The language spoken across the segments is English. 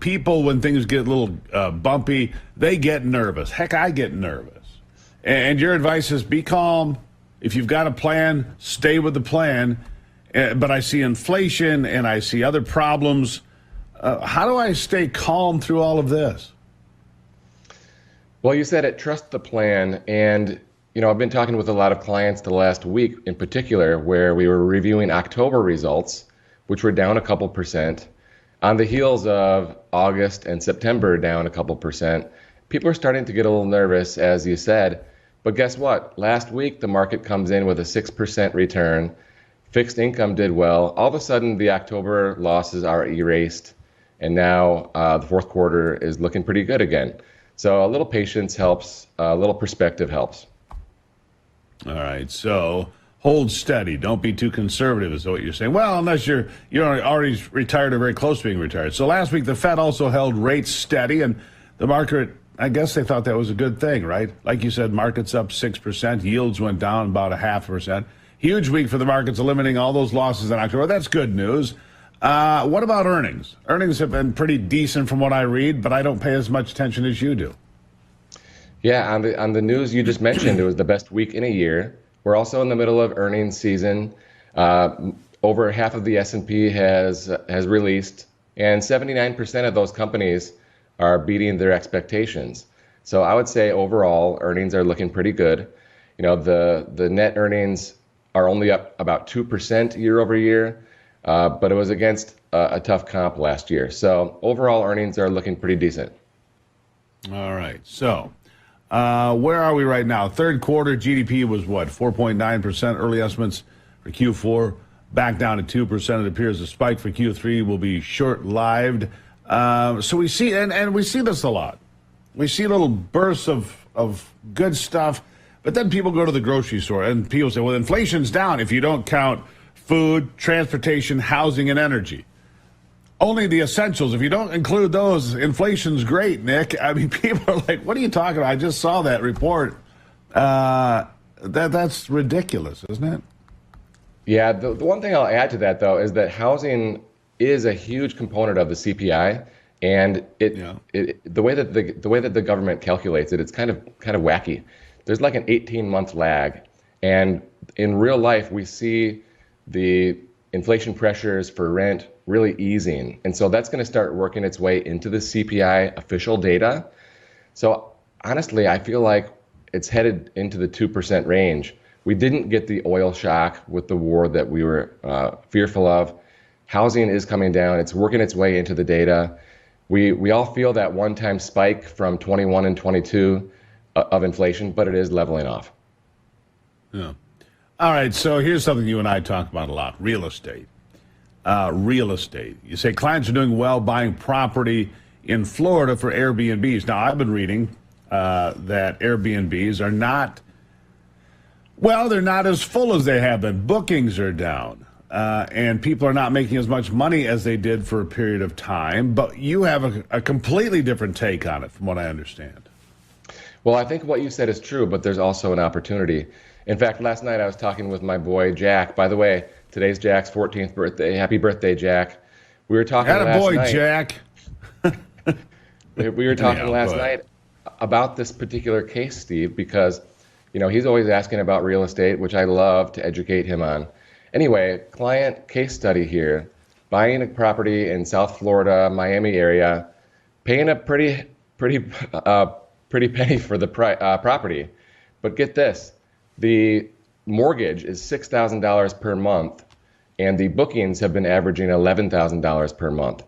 People, when things get a little bumpy, they get nervous. Heck, I get nervous. And your advice is be calm. If you've got a plan, stay with the plan. But I see inflation and I see other problems. How do I stay calm through all of this? Well, you said it, trust the plan. And, I've been talking with a lot of clients the last week in particular, where we were reviewing October results, which were down a couple percent. On the heels of August and September down a couple percent, people are starting to get a little nervous, as you said. But guess what? Last week, the market comes in with a 6% return. Fixed income did well. All of a sudden, the October losses are erased. And now the fourth quarter is looking pretty good again. So a little patience helps. A little perspective helps. All right. So hold steady. Don't be too conservative is what you're saying. Well, unless you're already retired or very close to being retired. So last week, the Fed also held rates steady. And the market, I guess they thought that was a good thing, right? Like you said, markets up 6%. Yields went down about 0.5%. Huge week for the markets, eliminating all those losses in October. That's good news. What about earnings? Earnings have been pretty decent from what I read, but I don't pay as much attention as you do. Yeah, on the news you just mentioned, it was the best week in a year. We're also in the middle of earnings season. Over half of the S&P has released, and 79% of those companies are beating their expectations. So I would say overall earnings are looking pretty good. The net earnings are only up about 2% year over year, but it was against a tough comp last year. So overall earnings are looking pretty decent. All right. So where are we right now? Third quarter GDP was what, 4.9%. Early estimates for Q4 back down to 2%. It appears the spike for Q3 will be short-lived. So we see, and we see this a lot. We see little bursts of good stuff, but then people go to the grocery store and people say, well, inflation's down if you don't count food, transportation, housing, and energy. Only the essentials. If you don't include those, inflation's great, Nick. I mean, people are like, what are you talking about? I just saw that report. That's ridiculous, isn't it? Yeah, the one thing I'll add to that, though, is that housing is a huge component of the CPI, and the way that the government calculates it, it's kind of wacky. There's like an 18-month lag, and in real life, we see the inflation pressures for rent really easing, and so that's going to start working its way into the CPI official data. So honestly, I feel like it's headed into the 2% range. We didn't get the oil shock with the war that we were fearful of. Housing is coming down. It's working its way into the data. We all feel that one-time spike from 21 and 22 of inflation, but it is leveling off. Yeah. All right, so here's something you and I talk about a lot, real estate. Real estate. You say clients are doing well buying property in Florida for Airbnbs. Now, I've been reading that Airbnbs are not, well, they're not as full as they have been. Bookings are down. And people are not making as much money as they did for a period of time. But you have a completely different take on it, from what I understand. Well, I think what you said is true, but there's also an opportunity. In fact, last night I was talking with my boy, Jack. By the way, today's Jack's 14th birthday. Happy birthday, Jack. We were talking last boy, night. Jack. We were talking last night about this particular case, Steve, because, he's always asking about real estate, which I love to educate him on. Anyway, client case study here, buying a property in South Florida, Miami area, paying a pretty penny for the property. But get this, the mortgage is $6,000 per month, and the bookings have been averaging $11,000 per month.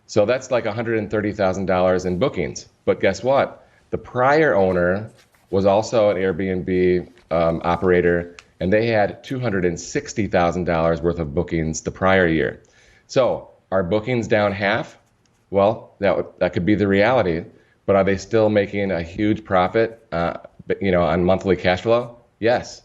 So that's like $130,000 in bookings. But guess what? The prior owner was also an Airbnb operator, and they had $260,000 worth of bookings the prior year. So are bookings down half? Well, that could be the reality, but are they still making a huge profit, on monthly cash flow? Yes.